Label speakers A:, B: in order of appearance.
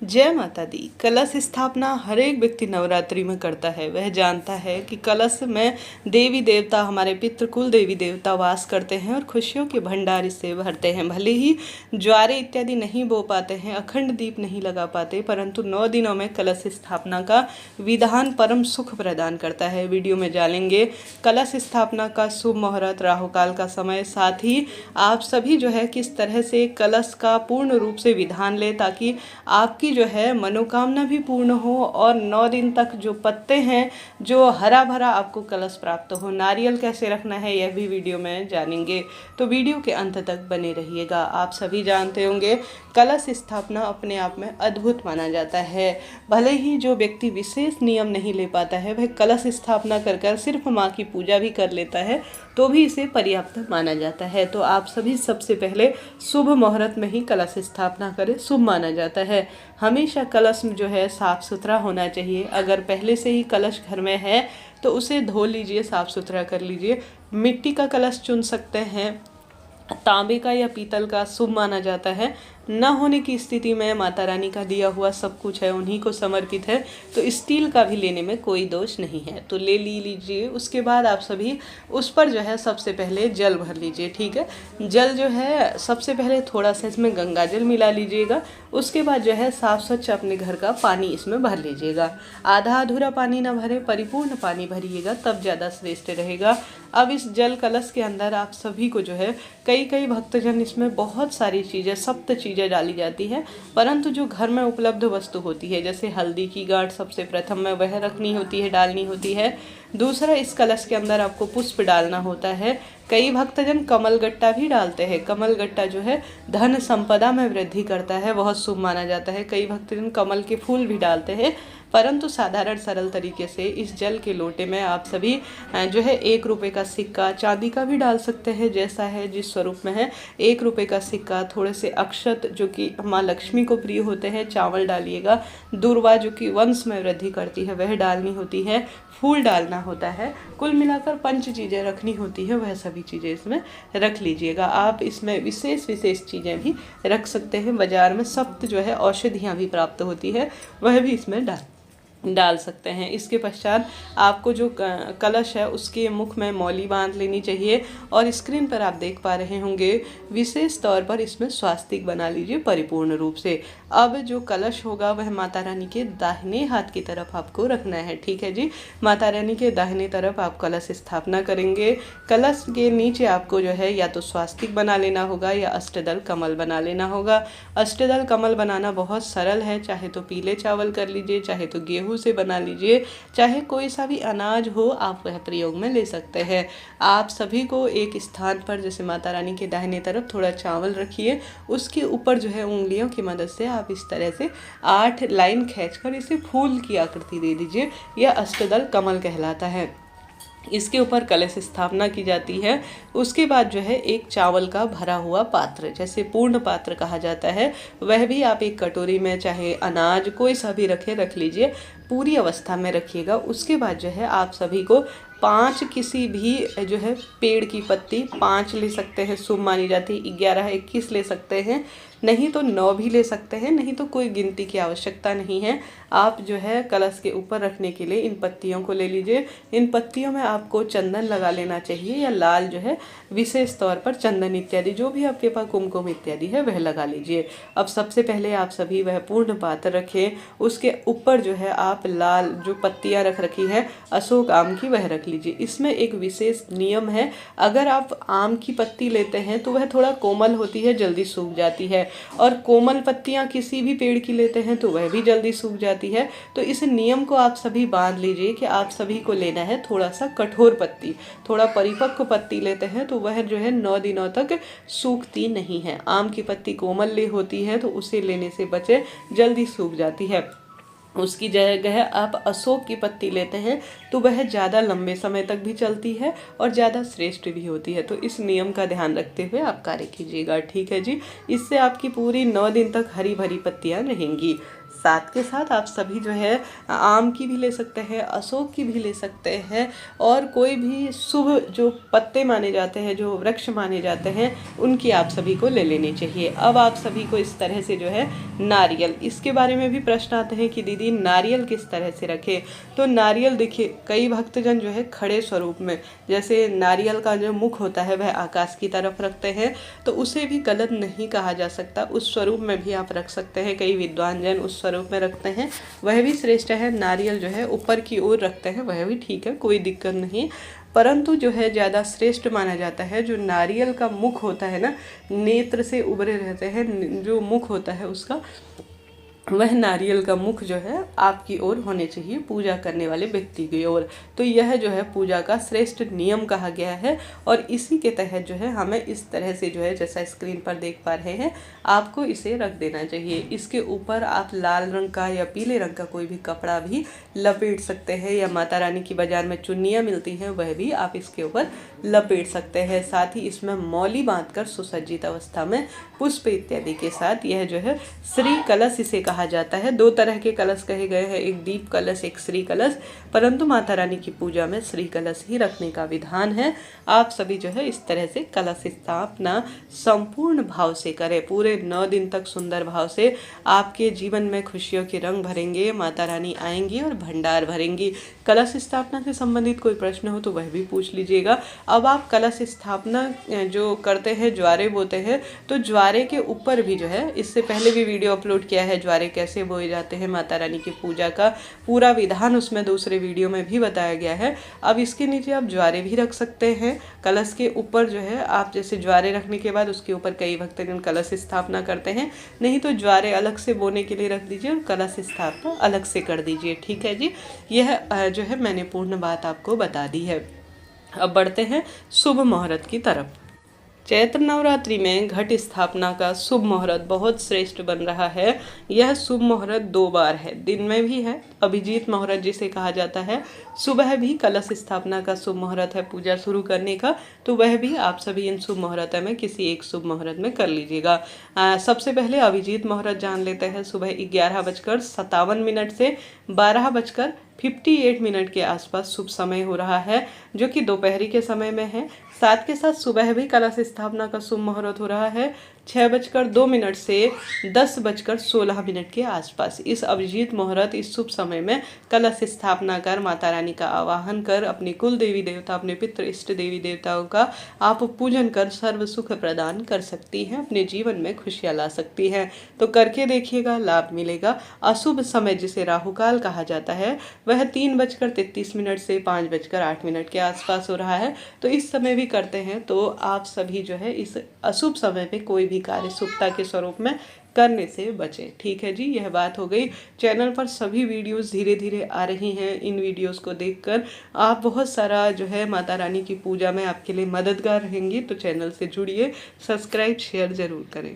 A: जय माता दी। कलश स्थापना हर एक व्यक्ति नवरात्रि में करता है। वह जानता है कि कलश में देवी देवता, हमारे पितृ कुल देवी देवता वास करते हैं और खुशियों के भंडार इससे भरते हैं। भले ही ज्वारे इत्यादि नहीं बो पाते हैं, अखंड दीप नहीं लगा पाते, परंतु 9 दिनों में कलश स्थापना का विधान परम सुख प्रदान करता है। वीडियो में जानेंगे कलश स्थापना का शुभ मुहूर्त, राहु काल का समय, साथ ही आप सभी जो है किस तरह से कलश का पूर्ण रूप से विधान ले ताकि आपकी जो है मनोकामना भी पूर्ण हो और 9 दिन तक जो पत्ते हैं, जो हरा भरा आपको कलश प्राप्त हो। नारियल कैसे रखना है यह भी वीडियो में जानेंगे, तो वीडियो के अंत तक बने रहिएगा। आप सभी जानते होंगे कलश स्थापना अपने आप में अद्भुत माना जाता है। भले ही जो व्यक्ति विशेष नियम नहीं ले पाता है, वह कलश स्थापना कर सिर्फ माँ की पूजा भी कर लेता है तो भी इसे पर्याप्त माना जाता है। तो आप सभी सबसे पहले शुभ मुहूर्त में ही कलश स्थापना करें, शुभ माना जाता है। हमेशा कलश जो है साफ़ सुथरा होना चाहिए। अगर पहले से ही कलश घर में है तो उसे धो लीजिए, साफ़ सुथरा कर लीजिए। मिट्टी का कलश चुन सकते हैं, तांबे का या पीतल का शुभ माना जाता है। न होने की स्थिति में माता रानी का दिया हुआ सब कुछ है, उन्हीं को समर्पित है, तो स्टील का भी लेने में कोई दोष नहीं है, तो ले लीजिए। उसके बाद आप सभी उस पर जो है सबसे पहले जल भर लीजिए। ठीक है, जल जो है सबसे पहले थोड़ा सा इसमें गंगा जल मिला लीजिएगा। उसके बाद जो है साफ स्वच्छ अपने घर का पानी इसमें भर लीजिएगा। आधा अधूरा पानी ना भरे, परिपूर्ण पानी भरिएगा, तब ज़्यादा श्रेष्ठ रहेगा। अब इस जल कलश के अंदर आप सभी को जो है कई भक्तजन इसमें बहुत सारी चीज़ें, सप्त चीज़ें डाली जाती है, परंतु जो घर में उपलब्ध वस्तु होती है, जैसे हल्दी की गांठ सबसे प्रथम में वह रखनी होती है, डालनी होती है। दूसरा, इस कलश के अंदर आपको पुष्प डालना होता है। कई भक्तजन कमल गट्टा भी डालते हैं। कमल गट्टा जो है धन संपदा में वृद्धि करता है, बहुत शुभ माना जाता है। कई भक्तजन कमल के फूल भी डालते हैं, परंतु साधारण सरल तरीके से इस जल के लोटे में आप सभी जो है 1 रुपये का सिक्का, चांदी का भी डाल सकते हैं, जैसा है जिस स्वरूप में है। 1 रुपये का सिक्का, थोड़े से अक्षत जो कि माँ लक्ष्मी को प्रिय होते हैं, चावल डालिएगा। दूर्वा जो कि वंश में वृद्धि करती है वह डालनी होती है, फूल डालना होता है। कुल मिलाकर 5 चीज़ें रखनी होती है, वह सभी चीज़ें इसमें रख लीजिएगा। आप इसमें विशेष चीज़ें भी रख सकते हैं। बाजार में सप्त जो है औषधियाँ भी प्राप्त होती है, वह भी इसमें डाल सकते हैं। इसके पश्चात आपको जो कलश है उसके मुख में मौली बांध लेनी चाहिए और स्क्रीन पर आप देख पा रहे होंगे विशेष तौर पर इसमें स्वास्तिक बना लीजिए परिपूर्ण रूप से। अब जो कलश होगा वह माता रानी के दाहिने हाथ की तरफ आपको रखना है। ठीक है जी, माता रानी के दाहिने तरफ आप कलश स्थापना करेंगे। कलश के नीचे आपको जो है या तो स्वास्तिक बना लेना होगा या अष्टदल कमल बना लेना होगा। अष्टदल कमल बनाना बहुत सरल है, चाहे तो पीले चावल कर लीजिए, चाहे तो गेहूं से बना लीजिए, चाहे कोई सा भी अनाज हो आप वह प्रयोग में ले सकते हैं। आप सभी को एक स्थान पर, जैसे माता रानी के दाहिने तरफ थोड़ा चावल रखिए, उसके ऊपर जो है उंगलियों की मदद से आप इस तरह से 8 लाइन खींचकर इसे फूल की आकृति दे दीजिए। यह अष्टदल कमल कहलाता है। इसके ऊपर कलश स्थापना की जाती है। उसके बाद जो है एक चावल का भरा हुआ पात्र, जैसे पूर्ण पात्र कहा जाता है, वह भी आप एक कटोरी में, चाहे अनाज कोई सा भी रख लीजिए, पूरी अवस्था में रखिएगा। उसके बाद जो है आप सभी को 5 किसी भी जो है पेड़ की पत्ती 5 ले सकते हैं, शुभ मानी जाती है। 11, 21 ले सकते हैं, नहीं तो 9 भी ले सकते हैं, नहीं तो कोई गिनती की आवश्यकता नहीं है। आप जो है कलश के ऊपर रखने के लिए इन पत्तियों को ले लीजिए। इन पत्तियों में आपको चंदन लगा लेना चाहिए, या लाल जो है विशेष तौर पर चंदन इत्यादि जो भी आपके पास कुमकुम इत्यादि है वह लगा लीजिए। अब सबसे पहले आप सभी वह पूर्ण पात्र रखें, उसके ऊपर जो है आप लाल जो पत्तियां रखी है अशोक आम की वह रख लीजिए। इसमें एक विशेष नियम है, अगर आप आम की पत्ती लेते हैं तो वह थोड़ा कोमल होती है, जल्दी सूख जाती है, और कोमल पत्तियां किसी भी पेड़ की लेते हैं तो वह भी जल्दी सूख जाती है। तो इस नियम को आप सभी बांध लीजिए कि आप सभी को लेना है थोड़ा सा कठोर पत्ती। थोड़ा परिपक्व पत्ती लेते हैं तो वह जो है 9 दिनों तक सूखती नहीं है। आम की पत्ती कोमल ले होती है तो उसे लेने से बचे, जल्दी सूख जाती है। उसकी जगह आप अशोक की पत्ती लेते हैं तो वह ज़्यादा लंबे समय तक भी चलती है और ज़्यादा श्रेष्ठ भी होती है। तो इस नियम का ध्यान रखते हुए आप कार्य कीजिएगा। ठीक है जी, इससे आपकी पूरी 9 दिन तक हरी भरी पत्तियां रहेंगी। साथ के साथ आप सभी जो है आम की भी ले सकते हैं, अशोक की भी ले सकते हैं, और कोई भी शुभ जो पत्ते माने जाते हैं, जो वृक्ष माने जाते हैं, उनकी आप सभी को ले लेनी चाहिए। अब आप सभी को इस तरह से जो है नारियल, इसके बारे में भी प्रश्न आते हैं कि दीदी नारियल किस तरह से रखें। तो नारियल देखिए, कई भक्तजन जो है खड़े स्वरूप में, जैसे नारियल का जो मुख होता है वह आकाश की तरफ रखते हैं, तो उसे भी गलत नहीं कहा जा सकता, उस स्वरूप में भी आप रख सकते हैं। कई विद्वान जन उस स्वरूप में रखते हैं, वह भी श्रेष्ठ है। नारियल जो है ऊपर की ओर रखते हैं, वह भी ठीक है, कोई दिक्कत नहीं। परंतु जो है ज़्यादा श्रेष्ठ माना जाता है जो नारियल का मुख होता है ना, नेत्र से उभरे रहते हैं, जो मुख होता है उसका, वह नारियल का मुख जो है आपकी ओर होने चाहिए, पूजा करने वाले व्यक्ति की ओर। तो यह जो है पूजा का श्रेष्ठ नियम कहा गया है, और इसी के तहत जो है हमें इस तरह से जो है, जैसा स्क्रीन पर देख पा रहे हैं, आपको इसे रख देना चाहिए। इसके ऊपर आप लाल रंग का या पीले रंग का कोई भी कपड़ा भी लपेट सकते हैं, या माता रानी की बाजार में चुन्नियाँ मिलती हैं वह भी आप इसके ऊपर लपेट सकते हैं। साथ ही इसमें मौली बांधकर सुसज्जित अवस्था में पुष्प इत्यादि के साथ, यह जो है श्री कलश इसे कहा जाता है। दो तरह के कलश कहे गए हैं, एक दीप कलश, एक श्री कलश, परंतु माता रानी की पूजा में श्री कलश ही रखने का विधान है। आप सभी जो है इस तरह से कलश स्थापना संपूर्ण भाव से करें, पूरे 9 दिन तक सुंदर भाव से। आपके जीवन में खुशियों के रंग भरेंगे, माता रानी आएंगी और भंडार भरेंगी। कलश स्थापना से संबंधित कोई प्रश्न हो तो वह भी पूछ लीजिएगा। अब आप कलश स्थापना जो करते हैं, ज्वारे बोते हैं, तो ज्वारे के ऊपर भी जो है, इससे पहले भी वीडियो अपलोड किया है ज्वारे कैसे बोए जाते हैं, माता रानी की पूजा का पूरा विधान उसमें दूसरे वीडियो में भी बताया गया है। अब इसके नीचे आप ज्वारे भी रख सकते हैं। कलश के ऊपर जो है आप जैसे ज्वारे रखने के बाद उसके ऊपर कई भक्तजन कलश स्थापना करते हैं, नहीं तो ज्वारे अलग से बोने के लिए रख दीजिए और कलश स्थापना अलग से कर दीजिए। ठीक है जी, यह जो है मैंने पूर्ण बात आपको बता दी है। अब बढ़ते हैं शुभ मुहूर्त की तरफ। चैत्र नवरात्रि में घट स्थापना का शुभ मुहूर्त बहुत श्रेष्ठ बन रहा है। यह शुभ मुहूर्त 2 बार है, दिन में भी है, अभिजीत मुहूर्त जिसे कहा जाता है, सुबह भी कलश स्थापना का शुभ मुहूर्त है पूजा शुरू करने का, तो वह भी आप सभी इन शुभ मुहूर्त में किसी एक शुभ मुहूर्त में कर लीजिएगा। सबसे पहले अभिजीत मुहूर्त जान लेते हैं। सुबह 11:57 से 12:58 के आसपास शुभ समय हो रहा है, जो कि दोपहरी के समय में है। साथ के साथ सुबह भी कलश स्थापना का शुभ मुहूर्त हो रहा है 6:02 से 10:16 के आसपास। इस अभिजीत मुहूर्त, इस शुभ समय में कलश स्थापना कर माता रानी का आवाहन कर अपनी कुल देवी देवता, अपने पितृ इष्ट देवी देवताओं का आप पूजन कर सर्व सुख प्रदान कर सकती हैं, अपने जीवन में खुशियाँ ला सकती हैं। तो करके देखिएगा, लाभ मिलेगा। अशुभ समय जिसे राहुकाल कहा जाता है, वह 3:33 से 5:08 के आसपास हो रहा है। तो इस समय भी करते हैं तो आप सभी जो है इस अशुभ समय में कोई भी कार्य शुभता के स्वरूप में करने से बचें। ठीक है जी, यह बात हो गई। चैनल पर सभी वीडियोस धीरे धीरे आ रही हैं। इन वीडियोस को देखकर आप बहुत सारा जो है माता रानी की पूजा में आपके लिए मददगार रहेंगी। तो चैनल से जुड़िए, सब्सक्राइब शेयर ज़रूर करें।